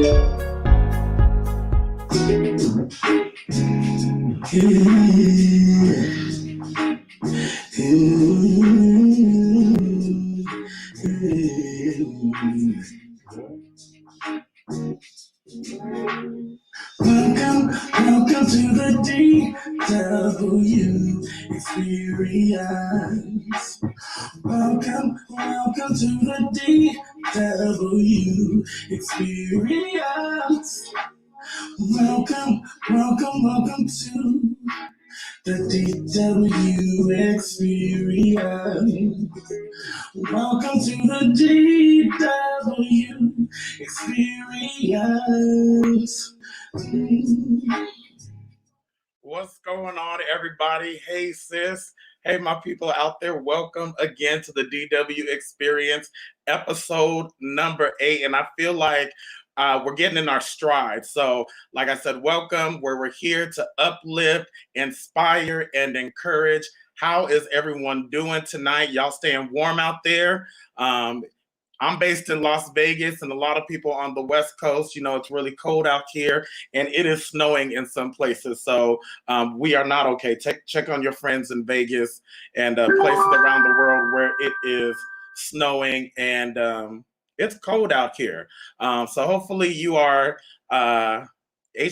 Welcome to the DW experience. Welcome to the DW experience. Welcome to the DW experience. Welcome to the DW experience. What's going on, everybody? Hey, sis. Hey, my people out there. Welcome again to the DW Experience, episode number 8. And I feel like we're getting in our stride. So, like I said, welcome, where we're here to uplift, inspire, and encourage. How is everyone doing tonight? Y'all staying warm out there? I'm based in Las Vegas, and a lot of people on the West Coast, you know, it's really cold out here, and it is snowing in some places. So we are not okay. Check on your friends in Vegas and places around the world where it is snowing and it's cold out here. So hopefully you are 8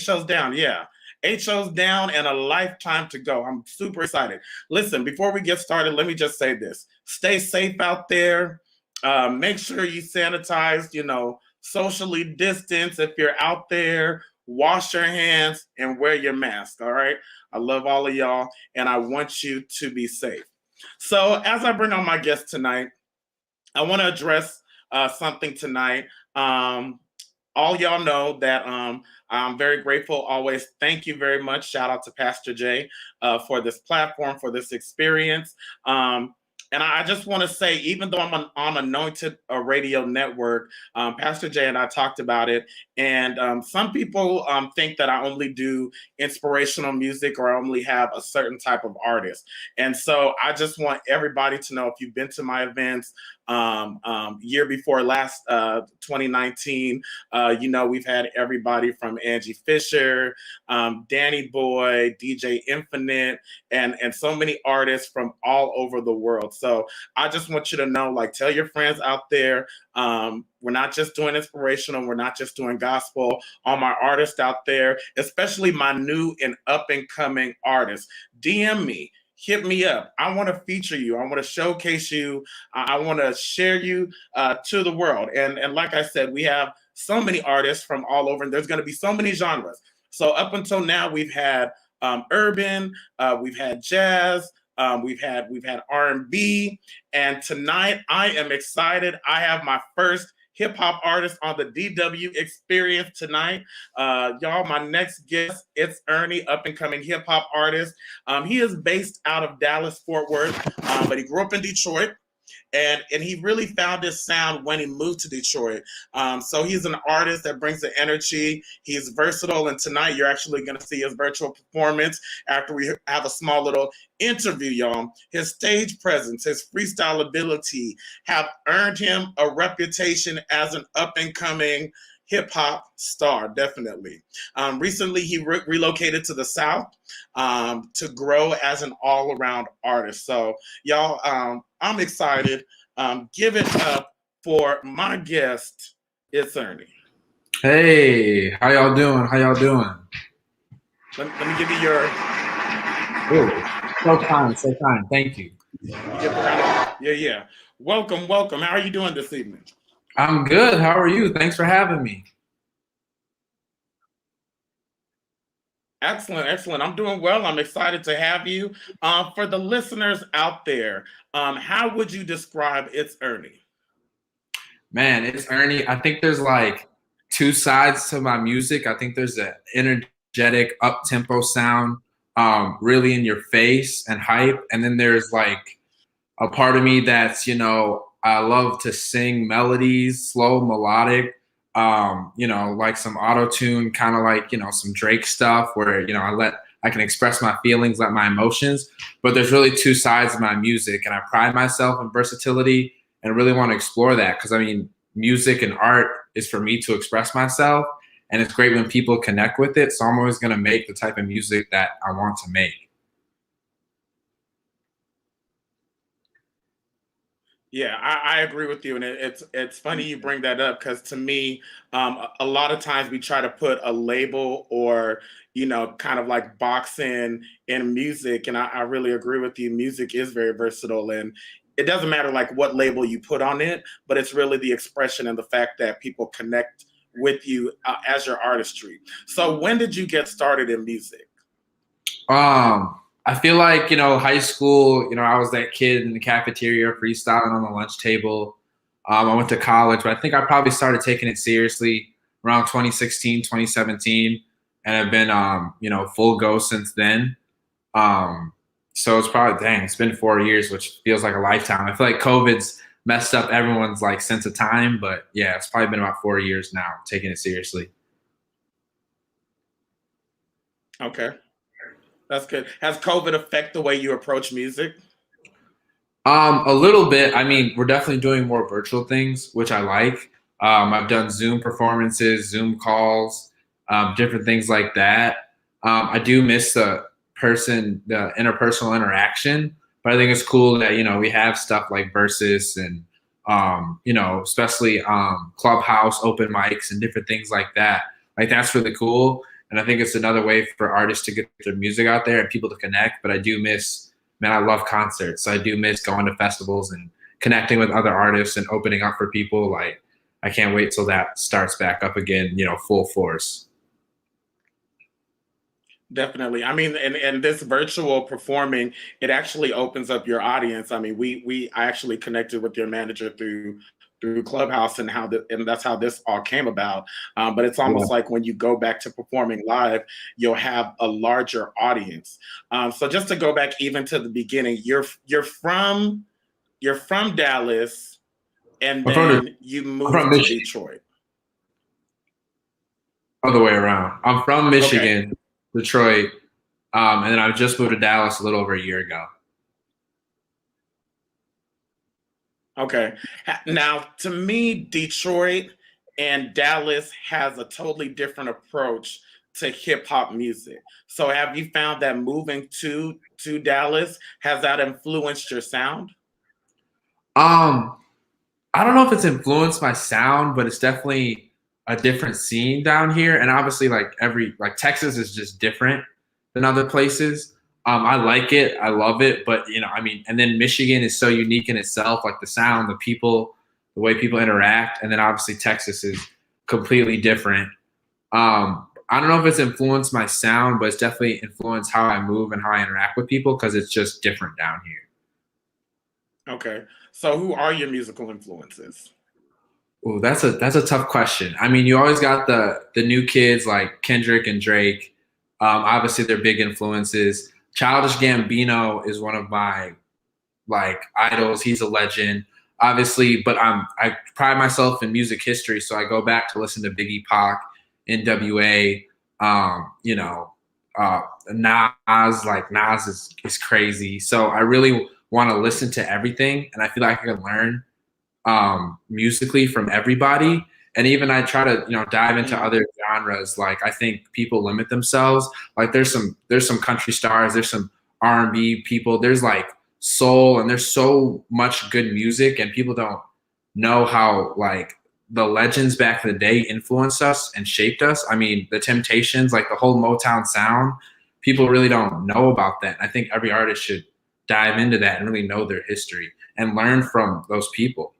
shows down. Yeah. 8 shows down and a lifetime to go. I'm super excited. Listen, before we get started, let me just say this. Stay safe out there. Make sure you sanitize, you know, socially distance if you're out there, wash your hands and wear your mask. All right. I love all of y'all and I want you to be safe. So as I bring on my guest tonight, I want to address something tonight. All y'all know that I'm very grateful always. Thank you very much. Shout out to Pastor Jay for this platform, for this experience. And I just want to say, even though I'm on Anointed Radio Network, Pastor Jay and I talked about it. And some people think that I only do inspirational music or I only have a certain type of artist. And so I just want everybody to know, if you've been to my events, year before last, 2019, you know, we've had everybody from Angie Fisher, Danny Boy, DJ Infinite, and so many artists from all over the world. So I just want you to know, like, tell your friends out there, we're not just doing inspirational, we're not just doing gospel. All my artists out there, especially my new and up and coming artists, DM me. Hit me up. I want to feature you. I want to showcase you. I want to share you to the world. And like I said, we have so many artists from all over, and there's going to be so many genres. So up until now, we've had urban, we've had jazz, we've had R&B, and tonight I am excited. I have my first hip hop artist on the DW Experience tonight. Y'all, my next guest, ItsErnie, up and coming hip hop artist. He is based out of Dallas, Fort Worth, but he grew up in Detroit. And he really found his sound when he moved to Detroit. So he's an artist that brings the energy. He's versatile. And tonight you're actually going to see his virtual performance after we have a small little interview, y'all. His stage presence, his freestyle ability have earned him a reputation as an up-and-coming hip-hop star, definitely. Recently, he relocated to the South to grow as an all-around artist. So, y'all, I'm excited. Give it up for my guest, ItsErnie. Hey, how y'all doing? Let me give you your... Ooh, so kind. Thank you. Yeah. Welcome. How are you doing this evening? I'm good. How are you? Thanks for having me. Excellent. I'm doing well. I'm excited to have you. For the listeners out there, how would you describe ItsErnie? Man, ItsErnie. I think there's like two sides to my music. I think there's an energetic, up-tempo sound, really in your face and hype. And then there's like a part of me that's, you know, I love to sing melodies, slow, melodic, you know, like some auto-tune, kind of like, you know, some Drake stuff where, you know, I can express my feelings, like my emotions. But there's really two sides of my music, and I pride myself in versatility and really want to explore that because, I mean, music and art is for me to express myself. and it's great when people connect with it. So I'm always going to make the type of music that I want to make. Yeah, I agree with you, and it's funny you bring that up because to me, a lot of times we try to put a label or kind of like box in music, and I really agree with you. Music is very versatile, and it doesn't matter like what label you put on it, but it's really the expression and the fact that people connect with you as your artistry. So when did you get started in music? I feel like, high school, I was that kid in the cafeteria freestyling on the lunch table. I went to college, but I think I probably started taking it seriously around 2016, 2017, and I've been, full go since then. Um, so it's probably, dang, it's been 4 years, which feels like a lifetime. I feel like COVID's messed up everyone's like sense of time, but yeah, it's probably been about 4 years now taking it seriously. Okay, that's good. Has COVID affect the way you approach music? A little bit. I mean, we're definitely doing more virtual things, which I like. I've done Zoom performances, Zoom calls, different things like that. I do miss the interpersonal interaction, but I think it's cool that we have stuff like Versus and especially Clubhouse open mics and different things like that. Like that's really cool, and I think it's another way for artists to get their music out there and people to connect. But I do miss man, I love concerts. So I do miss going to festivals and connecting with other artists and opening up for people. Like, I can't wait till that starts back up again, full force. Definitely. I mean, and this virtual performing, it actually opens up your audience. I mean, I actually connected with your manager through Clubhouse and and that's how this all came about. But it's Yeah. almost like when you go back to performing live, you'll have a larger audience. So just to go back even to the beginning, you're from Dallas, and I'm from, then you I'm from moved to Michigan, Detroit. other way around. I'm from Okay. Michigan, Detroit, and then I just moved to Dallas a little over a year ago. Okay. Now, to me, Detroit and Dallas has a totally different approach to hip hop music. So, have you found that moving to Dallas has that influenced your sound? Um, I don't know if it's influenced my sound, but it's definitely a different scene down here. And obviously, like Texas is just different than other places. I like it, I love it, but I mean, and then Michigan is so unique in itself, like the sound, the people, the way people interact, and then obviously Texas is completely different. I don't know if it's influenced my sound, but it's definitely influenced how I move and how I interact with people because it's just different down here. Okay. So, who are your musical influences? Oh, that's a tough question. I mean, you always got the new kids like Kendrick and Drake. Obviously, they're big influences. Childish Gambino is one of my like idols. He's a legend, obviously. But I pride myself in music history, so I go back to listen to Biggie, Pac, N.W.A. Nas. Like Nas is crazy. So I really want to listen to everything, and I feel like I can learn musically from everybody. And even I try to, dive into Mm. other genres. Like I think people limit themselves. Like there's some country stars, there's some R&B people, there's like soul, and there's so much good music, and people don't know how like the legends back in the day influenced us and shaped us. I mean, the Temptations, like the whole Motown sound, people really don't know about that. I think every artist should dive into that and really know their history and learn from those people.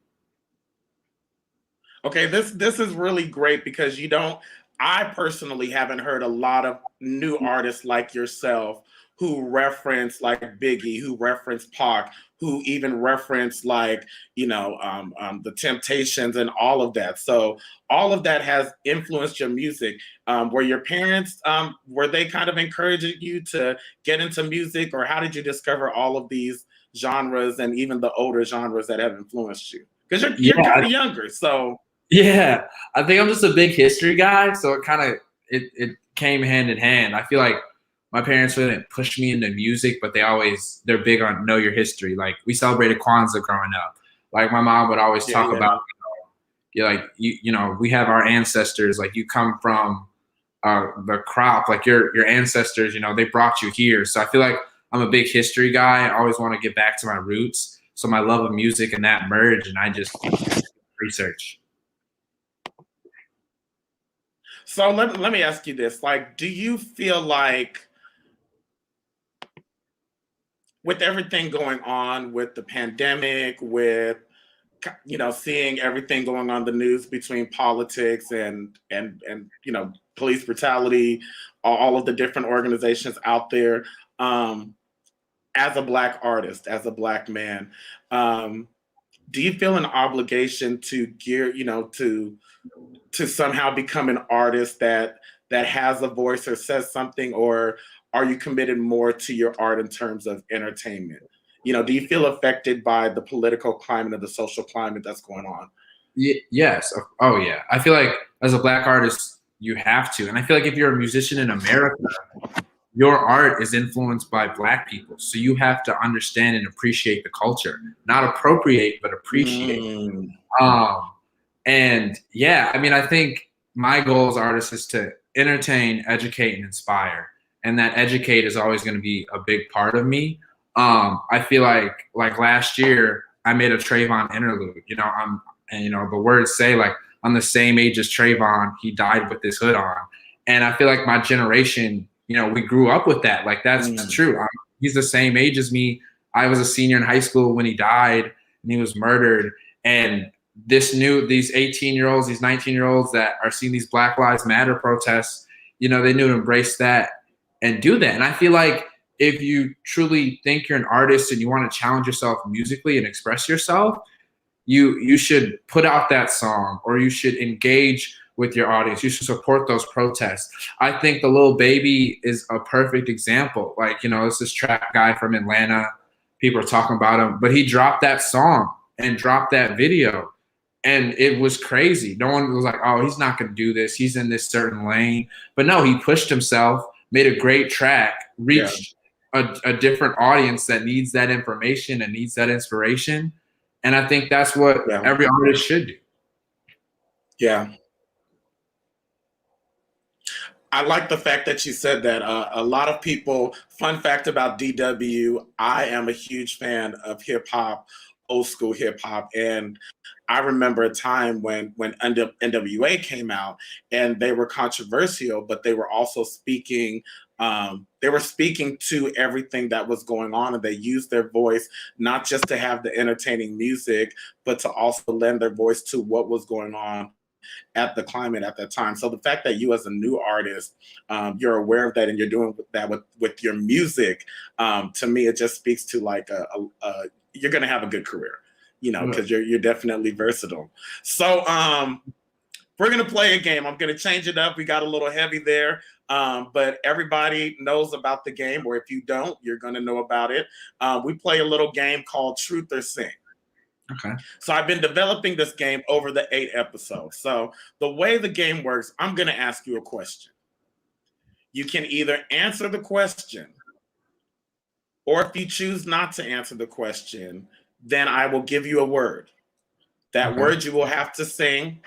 Okay, this is really great because you don't. I personally haven't heard a lot of new artists like yourself who reference like Biggie, who reference Pac, who even reference like the Temptations and all of that. So all of that has influenced your music. Were your parents were they kind of encouraging you to get into music, or how did you discover all of these genres and even the older genres that have influenced you? Because you're kind Yeah, of younger, so. yeah, I think I'm just a big history guy, so it came hand in hand. I feel like my parents really didn't push me into music, but they're big on know your history. Like we celebrated Kwanzaa growing up. Like my mom would always Yeah, talk about, yeah. you know, we have our ancestors, like you come from the crop, like your ancestors, you know, they brought you here. So I feel like I'm a big history guy. I always want to get back to my roots. So my love of music and that merge, and I just, you know, research. So let me ask you this. Like, do you feel like with everything going on with the pandemic, with seeing everything going on in the news between politics and police brutality, all of the different organizations out there, um, as a Black artist, as a Black man, um, do you feel an obligation to to somehow become an artist that has a voice or says something, or are you committed more to your art in terms of entertainment? Do you feel affected by the political climate or the social climate that's going on? Yes. Oh yeah. I feel like as a Black artist, you have to, and I feel like if you're a musician in America, your art is influenced by Black people, so you have to understand and appreciate the culture, not appropriate, but appreciate. Mm, Um, and yeah, I mean, I think my goal as an artist is to entertain, educate, and inspire. And that educate is always going to be a big part of me. I feel like last year I made a Trayvon interlude. You know, and you know the words say like I'm the same age as Trayvon. He died with his hood on, and I feel like my generation, you know, we grew up with that. Like that's true. He's the same age as me. I was a senior in high school when he died, and he was murdered. And these 18-year-olds, these 19-year-olds that are seeing these Black Lives Matter protests, you know, they need to embrace that and do that. And I feel like if you truly think you're an artist and you want to challenge yourself musically and express yourself, you should put out that song, or you should engage with your audience. You should support those protests. I think the Lil Baby is a perfect example. Like, you know, it's this trap guy from Atlanta. People are talking about him, but he dropped that song and dropped that video. And it was crazy. No one was like, oh, he's not going to do this. He's in this certain lane. But no, he pushed himself, made a great track, reached a different audience that needs that information and needs that inspiration. And I think that's what every artist should do. Yeah. I like the fact that you said that. A lot of people, fun fact about DW, I am a huge fan of hip hop, old school hip hop. And I remember a time when NWA came out and they were controversial, but they were also speaking. They were speaking to everything that was going on, and they used their voice not just to have the entertaining music, but to also lend their voice to what was going on at the climate at that time. So the fact that you, as a new artist, you're aware of that and you're doing that with your music, to me, it just speaks to like you're going to have a good career, you know, because you're definitely versatile. So we're going to play a game. I'm going to change it up. We got a little heavy there, but everybody knows about the game, or if you don't, you're going to know about it. We play a little game called Truth or Sing. Okay. So I've been developing this game over the 8 episodes. So the way the game works, I'm going to ask you a question. You can either answer the question, or if you choose not to answer the question, then I will give you a word. That word you will have to sing.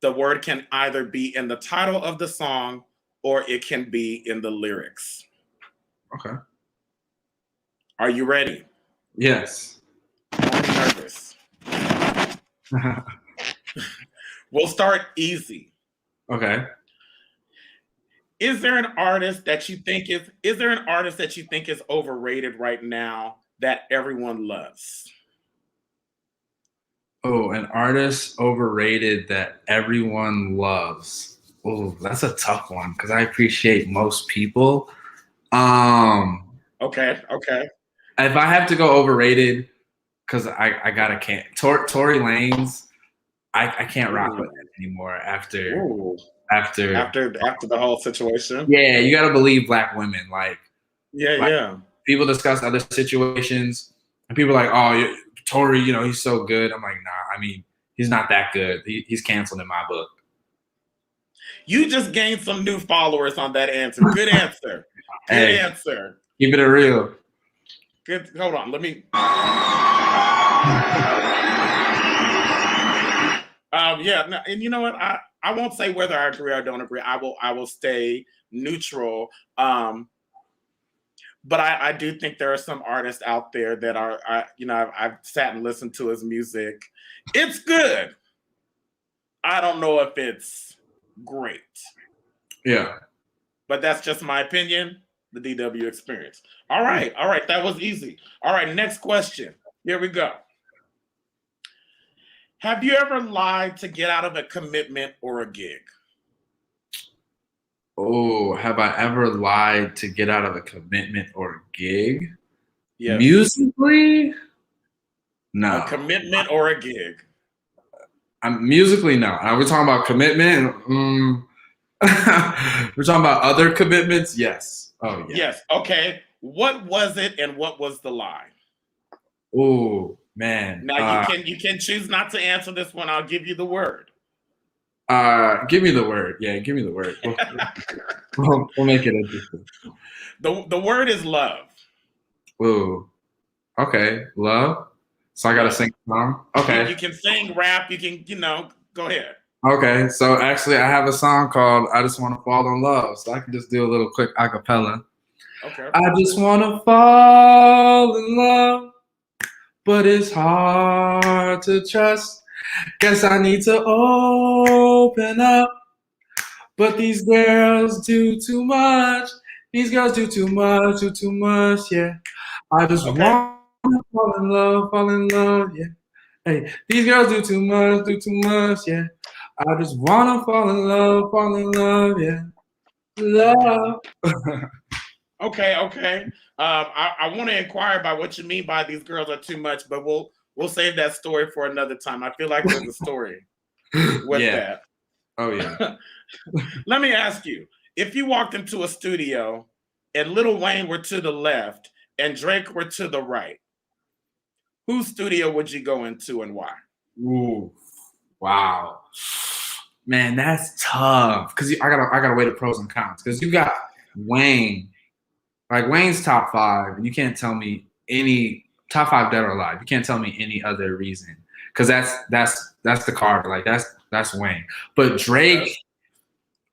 The word can either be in the title of the song, or it can be in the lyrics. Okay. Are you ready? Yes. I'm nervous. We'll start easy. Okay. Is there an artist that you think is overrated right now that everyone loves? Oh, an artist overrated that everyone loves. Oh, that's a tough one because I appreciate most people. Okay. If I have to go overrated, because I gotta can't Tory Lanez, I can't rock with it anymore after the whole situation. Yeah, you gotta believe Black women. Like yeah. People discuss other situations, and people are like, oh, Tory, you know, he's so good. I'm like, nah. I mean, he's not that good. He's canceled in my book. You just gained some new followers on that answer. Good answer. Good answer. Keep it real. Good. Hold on. Let me. Yeah, no, and you know what? I won't say whether I agree or don't agree. I will stay neutral. But I do think there are some artists out there that I've sat and listened to his music. It's good. I don't know if it's great, Yeah. but that's just my opinion. The DW experience. All right. That was easy. All right, next question. Here we go. Have you ever lied to get out of a commitment or a gig? Oh, have I ever lied to get out of a commitment or a gig? Yes. Musically, A no. commitment or a gig? I'm musically no. We're talking about commitment. We're talking about other commitments. Yes. Oh yeah. Yes. Okay. What was it and what was the lie? Oh man. Now you can choose not to answer this one. I'll give you the word. Give me the word. Yeah, give me the word. We'll make it interesting. The word is love. Ooh. Okay. Love. So I gotta Yes. sing a song. You Okay. can sing, rap. You can, go ahead. Okay. So actually, I have a song called "I Just Want to Fall in Love," so I can just do a little quick acapella. Okay. I just want to fall in love, but it's hard to trust. Guess I need to open up, but these girls do too much. These girls do too much, yeah. I just Okay. want to fall in love, yeah. Hey, these girls do too much, yeah. I just want to fall in love, yeah. Love. Okay. Okay. I want to inquire about what you mean by these girls are too much, but we'll save that story for another time. I feel like there's a story with Yeah. that. Oh, yeah. Let me ask you: if you walked into a studio and Lil Wayne were to the left and Drake were to the right, whose studio would you go into and why? Ooh, wow. Man, that's tough. Cause I gotta weigh the pros and cons. Cause you got Wayne, like Wayne's top five, and you can't tell me any top five dead or alive. You can't tell me any other reason. Cause that's the card. Like that's Wayne. But Okay. Drake,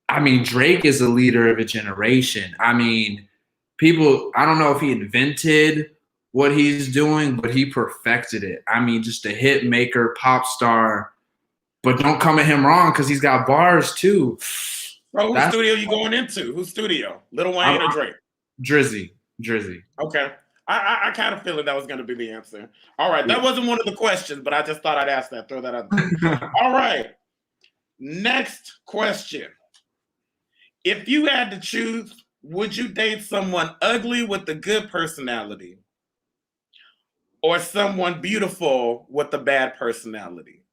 I mean, Drake is a leader of a generation. I mean, people, I don't know if he invented what he's doing, but he perfected it. I mean, just a hit maker, pop star, but don't come at him wrong because he's got bars too. So whose That's studio you going into? Whose studio? Lil I'm Wayne or Drake? Drizzy. Drizzy. Okay. I kind of feel that was going to be the answer. All right. Yeah. That wasn't one of the questions, but I just thought I'd ask that. Throw that out there. All right. Next question. If you had to choose, would you date someone ugly with a good personality or someone beautiful with a bad personality?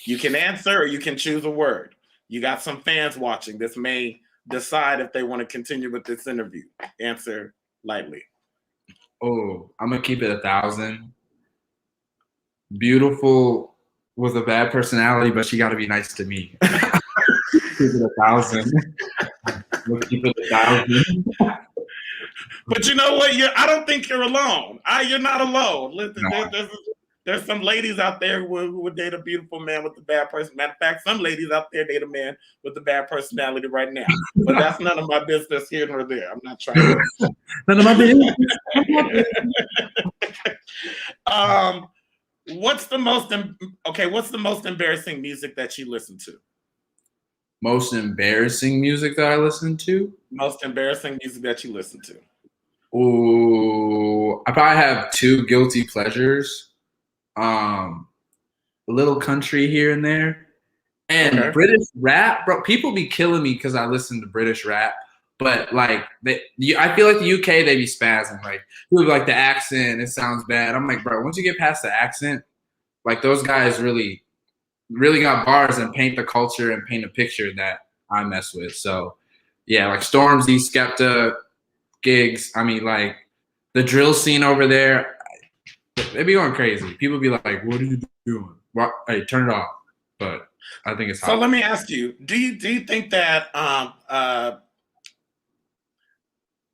You can answer or you can choose a word. You got some fans watching. This may decide if they want to continue with this interview. Answer lightly. Oh, I'm gonna keep it 1,000. Beautiful with a bad personality, but she got to be nice to me. Keep it 1,000. We'll keep it 1,000. But you know what? I don't think you're alone. You're not alone. Listen, No. there's some ladies out there who would date a beautiful man with a bad person. Matter of fact, some ladies out there date a man with a bad personality right now. But that's none of my business here nor there. I'm not trying to. None of my business. um, what's the most okay? What's the most embarrassing music that you listen to? Most embarrassing music that I listen to? Most embarrassing music that you listen to? Ooh, I probably have two guilty pleasures. Um, a little country here and there, and Okay. British rap. Bro, people be killing me because I listen to British rap. But like, I feel like the UK they be spazzing. Like, people be like the accent. It sounds bad. I'm like, bro, once you get past the accent, like those guys really got bars and paint the culture and paint a picture that I mess with. So yeah, like Stormzy, Skepta, Gigs. I mean, like the drill scene over there, they be going crazy. People be like, "What are you doing? What? Hey, turn it off." But I think it's So hot. let me ask you: do you think that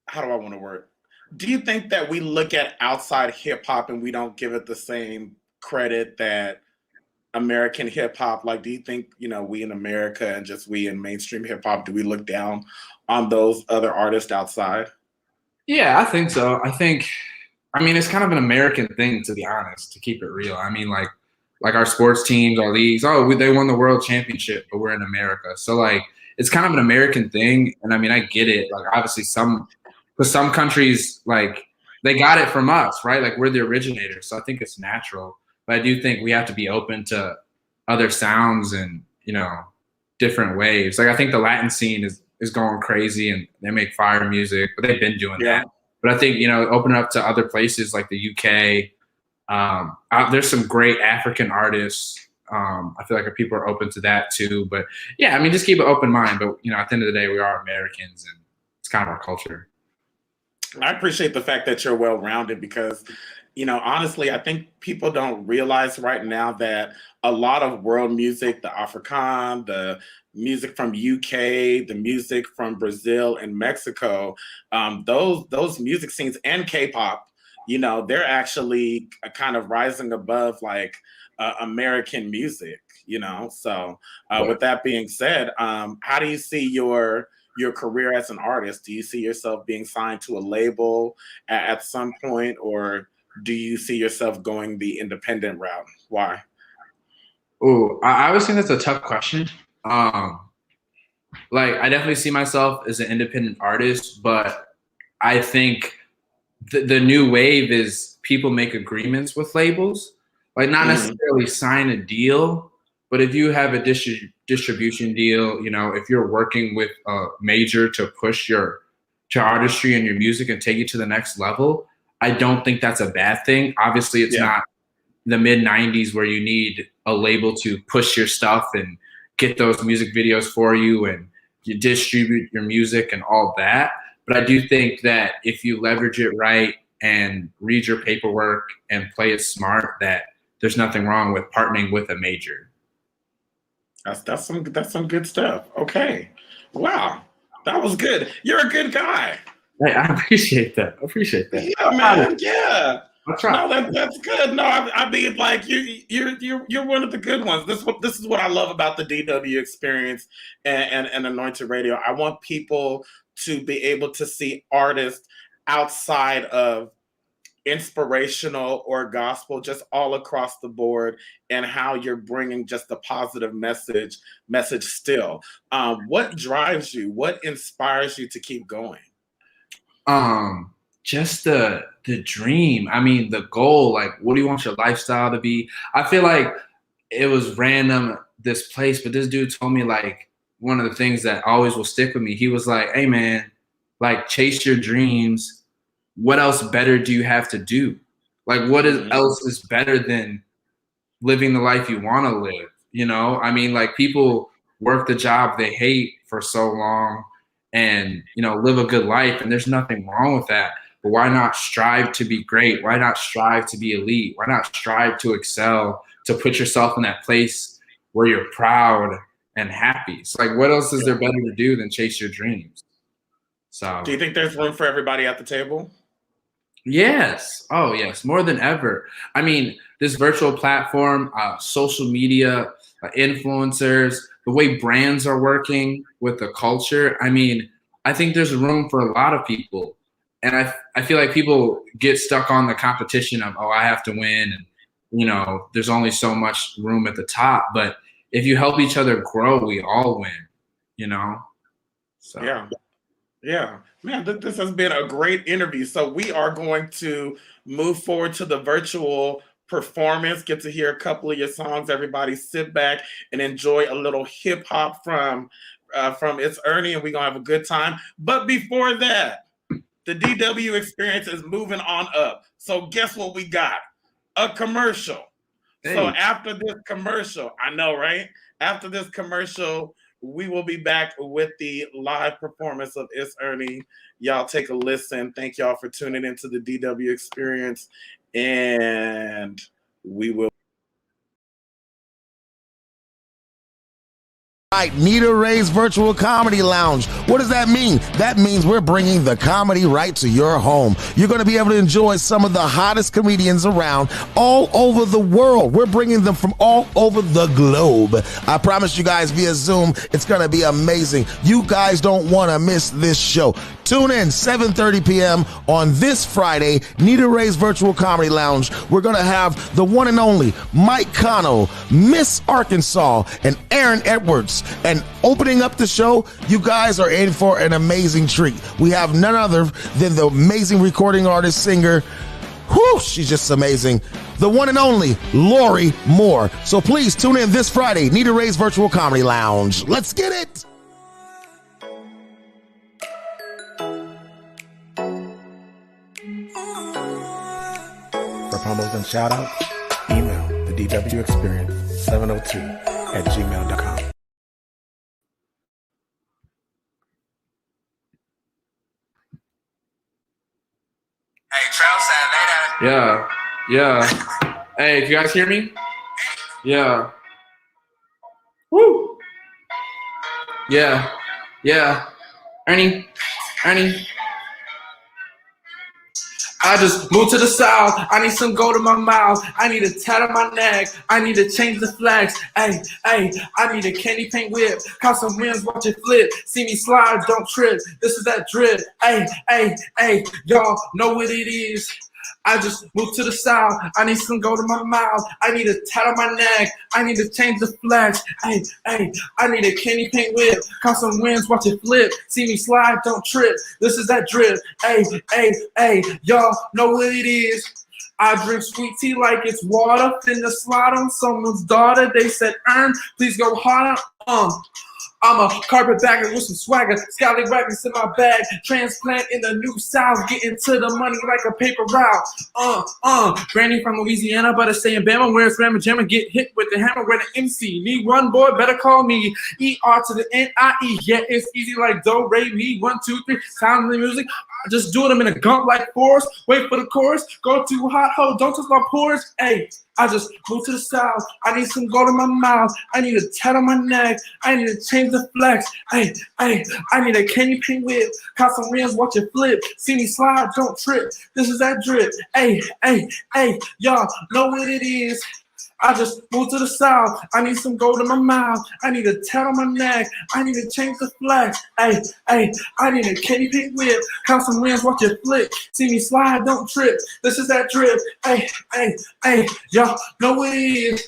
how do I want to word? Do you think that we look at outside hip hop and we don't give it the same credit that American hip hop? Like, do you think, we in America and just we in mainstream hip hop, do we look down on those other artists outside? Yeah, I think so. I mean, it's kind of an American thing, to be honest, to keep it real. I mean, like our sports teams, our leagues, they won the world championship, but we're in America. So like, it's kind of an American thing. And I mean, I get it. Like obviously because some countries, like they got it from us, right? Like we're the originators. So I think it's natural, but I do think we have to be open to other sounds and, different waves. Like I think the Latin scene is going crazy and they make fire music, but they've been doing Yeah. that. But I think, open up to other places like the UK. There's some great African artists. I feel like people are open to that too. But yeah, I mean, just keep an open mind. But, at the end of the day, we are Americans and it's kind of our culture. I appreciate the fact that you're well rounded because, honestly, I think people don't realize right now that a lot of world music, the Afrikaan, the music from UK, the music from Brazil and Mexico, those music scenes and K-pop, they're actually kind of rising above like American music. So with that being said, how do you see your career as an artist? Do you see yourself being signed to a label at some point, or do you see yourself going the independent route? Why? Oh, I always think that's a tough question. Like I definitely see myself as an independent artist, but I think the new wave is people make agreements with labels, like not necessarily sign a deal, but if you have a distribution deal, if you're working with a major to push your artistry and your music and take you to the next level, I don't think that's a bad thing. Obviously, it's Yeah. not the mid 90s where you need a label to push your stuff and get those music videos for you and you distribute your music and all that. But I do think that if you leverage it right and read your paperwork and play it smart, that there's nothing wrong with partnering with a major. That's some good stuff. Okay. Wow. That was good. You're a good guy. Hey, I appreciate that. I appreciate that. Yeah, man. Yeah. I'll try. No, that's good. No, I mean, like you're one of the good ones. This is what I love about the DW experience and Anointed Radio. I want people to be able to see artists outside of inspirational or gospel, just all across the board, and how you're bringing just a positive message still. What drives you? What inspires you to keep going? Um, just the dream. I mean, the goal. Like, what do you want your lifestyle to be? I feel like it was random this place, but this dude told me like one of the things that always will stick with me. He was like, "Hey, man, like chase your dreams. What else better do you have to do? Like, else is better than living the life you want to live? I mean, like people work the job they hate for so long and, live a good life. And there's nothing wrong with that. But why not strive to be great? Why not strive to be elite? Why not strive to excel, to put yourself in that place where you're proud and happy? So like, what else is there better to do than chase your dreams? So Do you think there's room for everybody at the table? yes. Oh, yes. More than ever. I mean, this virtual platform, social media, influencers, the way brands are working with the culture. I mean, I think there's room for a lot of people. And I feel like people get stuck on the competition of, oh, I have to win. And, there's only so much room at the top. But if you help each other grow, we all win, you know? So. Yeah. Yeah, man, this has been a great interview. So we are going to move forward to the virtual performance, get to hear a couple of your songs. Everybody sit back and enjoy a little hip hop from ItsErnie, and we're gonna have a good time. But before that, the DW experience is moving on up. So guess what we got? A commercial. So Hey. after this commercial, I know, right? After this commercial, we will be back with the live performance of ItsErnie. Y'all take a listen. Thank y'all for tuning into the DW experience. And we will Right, Nita Ray's Virtual Comedy Lounge. What does that mean? That means we're bringing the comedy right to your home. You're going to be able to enjoy some of the hottest comedians around all over the world. We're bringing them from all over the globe. I promise you guys via Zoom, it's going to be amazing. You guys don't want to miss this show. Tune in 7:30 p.m. on this Friday, Nita Ray's Virtual Comedy Lounge. We're going to have the one and only Mike Cano, Miss Arkansas, and Aaron Edwards. And opening up the show, you guys are in for an amazing treat. We have none other than the amazing recording artist, singer, whew, she's just amazing, the one and only Lori Moore. So please tune in this Friday, Nita Ray's Virtual Comedy Lounge. Let's get it. For promos and shout-outs, email the DW Experience 702@gmail.com. Hey, Trail said later. Yeah. Hey, can you guys hear me? Yeah. Woo. Yeah. Ernie. I just moved to the south. I need some gold in my mouth. I need a tat on my neck. I need to change the flags. Ay, I need a candy paint whip. Caught some winds, watch it flip. See me slide, don't trip. This is that drip. Ay, y'all know what it is. I just moved to the south. I need some gold in my mouth. I need a tat on my neck. I need to change the flags. Ay, I need a candy paint whip. Caught some winds, watch it flip. See me slide, don't trip. This is that drip. Ay, y'all know what it is. I drink sweet tea like it's water. Finna slide on someone's daughter. They said, Earn, please go harder. I'm a carpetbagger with some swagger, scallywaggers in my bag, transplant in the new south, getting to the money like a paper route. Granny from Louisiana, but I stay in Bama, where it's Ramma Jamma, get hit with the hammer, where the MC. Need one boy, better call me. ER to the N-I-E, yeah, it's easy like do, re, mi, 1, 2, 3, sound of the music. I just do them in a gump like force, wait for the chorus, go too hot, ho, don't touch my pores, ayy. I just moved to the south. I need some gold in my mouth. I need a tat on my neck. I need to change the flex. Ay, I need a candy paint whip. Caught some rims, watch it flip. See me slide, don't trip. This is that drip. Ay, y'all know what it is. I just moved to the south. I need some gold in my mouth. I need a tat on my neck. I need to change the flex. Ay, I need a candy paint whip. Caught some rims, watch it flip. See me slide, don't trip. This is that drip. Ay, y'all know what it is.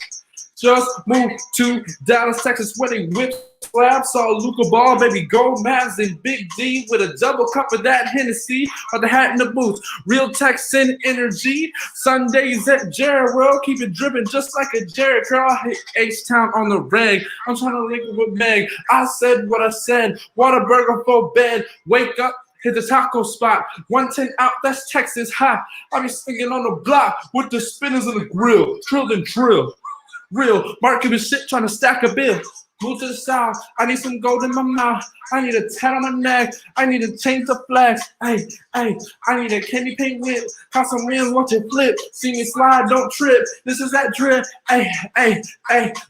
Just moved to Dallas, Texas, where they whip slab. Saw Luca Ball, baby, gold Mavs and Big D with a double cup of that Hennessy or the hat in the boots. Real Texan energy. Sundays at Jared World, keep it dripping just like a Jared Curl. I hit H-Town on the reg. I'm trying to link it with Meg. I said what I said. Whataburger for bed. Wake up. Hit the taco spot, 110 out, that's Texas hot. I be swinging on the block with the spinners and the grill. Trill and drill. Real market and shit trying to stack a bill. Move to the south. I need some gold in my mouth. I need a tat on my neck. I need to change the flags. Ay, I need a candy paint whip. Caught some rims, watch it flip. See me slide, don't trip. This is that drip. Ay,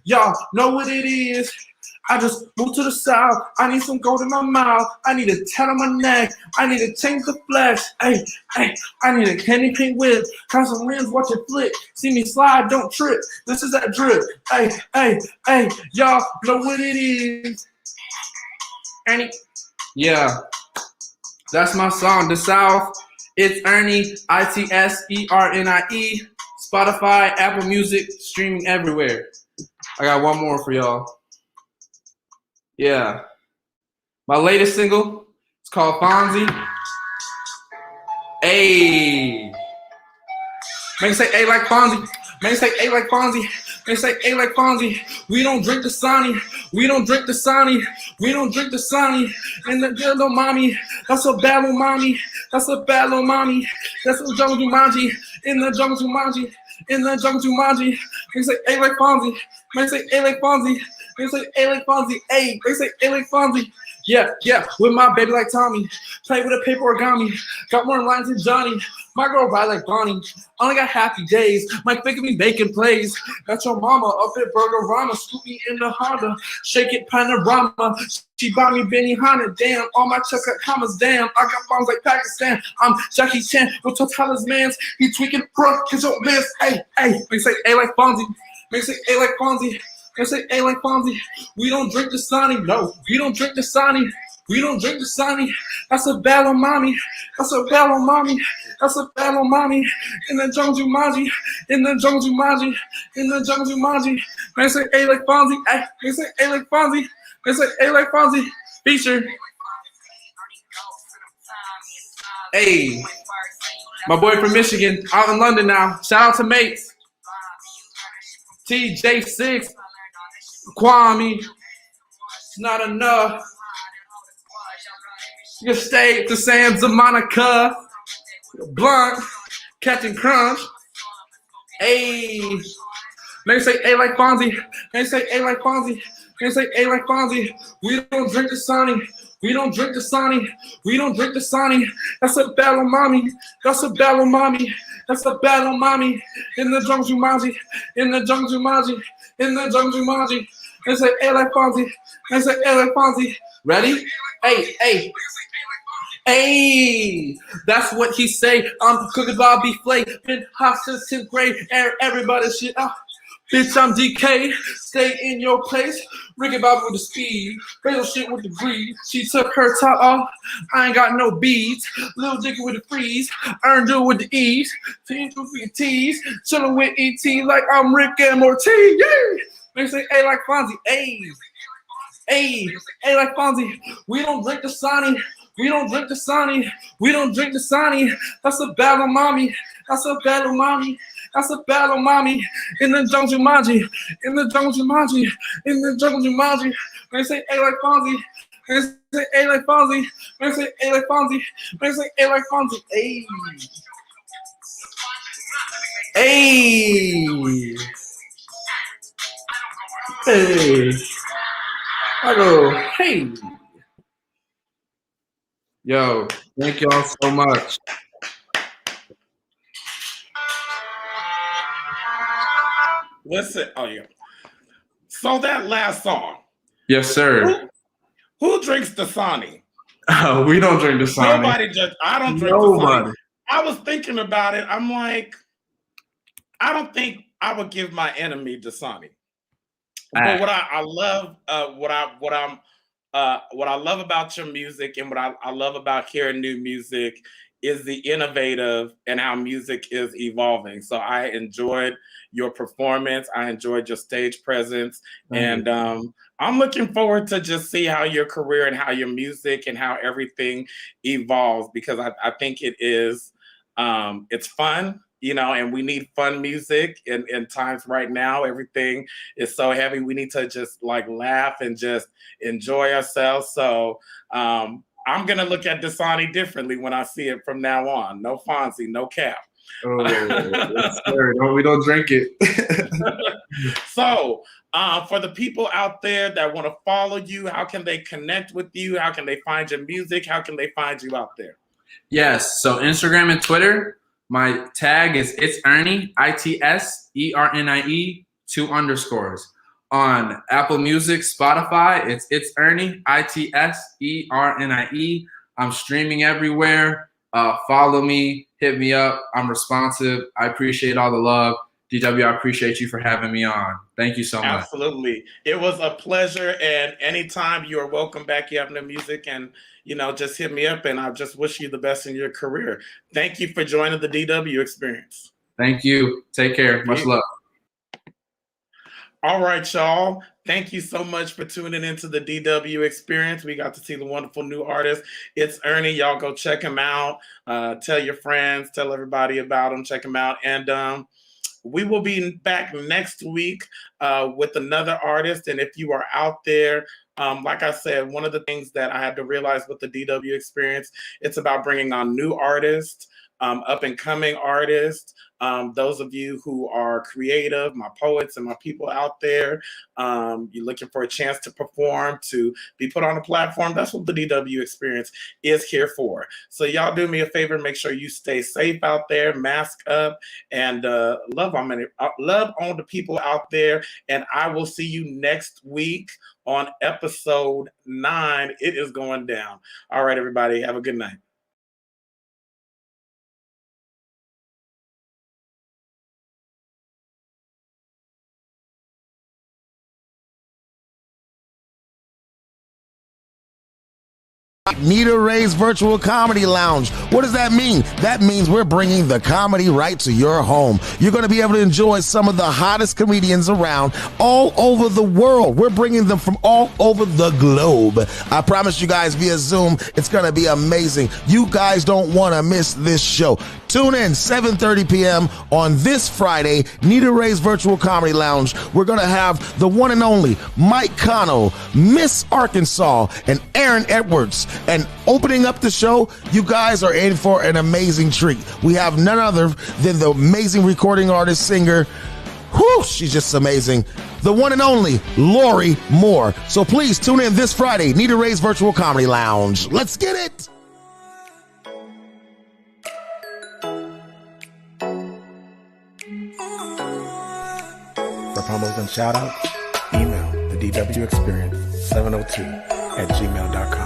y'all know what it is. I just moved to the south. I need some gold in my mouth. I need a tat on my neck. I need to change the flex. Ay, I need a candy paint whip. Caught some rims, watch it flip. See me slide, don't trip. This is that drip. Ay, y'all know what it is. Ernie. Yeah, that's my song, The South. It's Ernie, ItsErnie. Spotify, Apple Music, streaming everywhere. I got one more for y'all. Yeah. My latest single, it's called Fonzie. Ayy. Man say A like Fonzie. Man say A like Fonzie. Man say A like Fonzie. We don't drink the Sani. We don't drink the Sani. We don't drink the Sani. And the good little mommy. That's a bad little mommy. That's a bad little mommy. That's a jungle Jumanji. In the jungle Jumanji. In the jungle Jumanji. Man say A like Fonzie. Man say A like Fonzie. They say A like Fonzie, A. They say A like Fonzie. Yeah, with my baby like Tommy. Play with a paper origami. Got more lines than Johnny. My girl ride like Bonnie. Only got happy days. Mike think of me making plays. Got your mama up at Burgerama. Scoop me in the Honda. Shake it panorama. She bought me Benny Hanna. Damn, all my checks got commas. Damn, I got bombs like Pakistan. I'm Jackie Chan with Totala's mans. He tweaking, bro, cause your man's. Hey, they say A like Fonzie. They say A like Fonzie. They say A like Fonzie. We don't drink the Sonny. No, we don't drink the Sonny. We don't drink the Sonny. That's a battle, mommy. That's a battle, mommy. That's a battle, mommy. In the jungle, Jumanji. In the jungle, Jumanji. In the jungle, Jumanji. They say A like Fonzie. Hey, they say A like Fonzie. They say A like Fonzie. Feature. Hey, my boy from Michigan, out in London now. Shout out to mates. TJ6, Kwame. It's not enough. You stay to Santa Monica. Blunt, Captain Crunch. Hey, they say A like Fonzie. They say A like Fonzie. They say A like Fonzie. We don't drink the Sonny. We don't drink the Sonny. We don't drink the Sonny. That's a battle, mommy. That's a battle, mommy. That's a battle, mommy. In the jungle, Jumanji. In the jungle, Jumanji. In the jungle, Jumanji. They say A like Fonzie. They say A like Fonzie. Ready? Hey. Hey, that's what he say. I'm cooking Bobby Flay. Been hot since 10th grade. Everybody shit. Bitch, I'm DK. Stay in your place. Ricky Bobby with the speed. Fatal shit with the greed. She took her top off. I ain't got no beads. Little Dicky with the freeze. Earn do with the ease. Team with the tease. Chillin' with ET like I'm Rick and Morty. Yeah. They say A like Fonzie. Hey, A like Fonzie. We don't drink the Sonny. We don't drink the Sonny. We don't drink the Sonny. That's a battle, mommy. That's a battle, mommy. That's a battle, mommy. In the jungle, Jumanji. In the jungle, Jumanji. In the jungle, Jumanji. They say A like Fonzie. They say A like Fonzie. They say A like Fonzie. They say A like Fonzie. Hey. Hey. I go, hey. Yo, thank y'all so much. Listen, so that last song. Yes, sir. Who drinks Dasani? We don't drink Dasani. I don't drink Dasani. I was thinking about it. I'm like, I don't think I would give my enemy Dasani. But what I love, what I love about your music and what I love about hearing new music is the innovative and how music is evolving. So I enjoyed your performance. I enjoyed your stage presence. And I'm looking forward to just see how your career and how your music and how everything evolves, because I think it is, it's fun. And we need fun music in times right now. Everything is so heavy. We need to just like laugh and just enjoy ourselves. So I'm going to look at Dasani differently when I see it from now on. No Fonzie, no cap. Oh, yes, sir. No, we don't drink it. So for the people out there that want to follow you, how can they connect with you? How can they find your music? How can they find you out there? Yes. So Instagram and Twitter. My tag is ItsErnie, ITSERNIE, 2 underscores. On Apple Music, Spotify, it's ItsErnie, ITSERNIE. I'm streaming everywhere. Follow me, hit me up. I'm responsive. I appreciate all the love. DW, I appreciate you for having me on. Thank you so much. Absolutely. It was a pleasure. And anytime you are welcome back, you have no music, and just hit me up, and I just wish you the best in your career. Thank you for joining the DW Experience. Thank you. Take care. Much love. All right, y'all. Thank you so much for tuning into the DW Experience. We got to see the wonderful new artist, ItsErnie. Y'all go check him out. Tell your friends, tell everybody about him. Check him out. And we will be back next week with another artist. And if you are out there, like I said, one of the things that I had to realize with the DW Experience, it's about bringing on new artists, up and coming artists, those of you who are creative, my poets and my people out there, you're looking for a chance to perform, to be put on a platform, that's what the DW Experience is here for. So y'all do me a favor, make sure you stay safe out there, mask up, and love on the people out there. And I will see you next week on episode 9. It is going down. All right, everybody, have a good night. Nita Ray's Virtual Comedy Lounge. What does that mean? That means we're bringing the comedy right to your home. You're going to be able to enjoy some of the hottest comedians around all over the world. We're bringing them from all over the globe. I promise you guys via Zoom, it's going to be amazing. You guys don't want to miss this show. Tune in 7:30 p.m. on this Friday, Nita Ray's Virtual Comedy Lounge. We're going to have the one and only Mike Cano, Miss Arkansas, and Aaron Edwards. And opening up the show, you guys are in for an amazing treat. We have none other than the amazing recording artist, singer, whew, she's just amazing, the one and only Lori Moore. So please tune in this Friday, Nita Ray's Virtual Comedy Lounge. Let's get it! For promos and shout-outs, email the DW Experience 702 @gmail.com.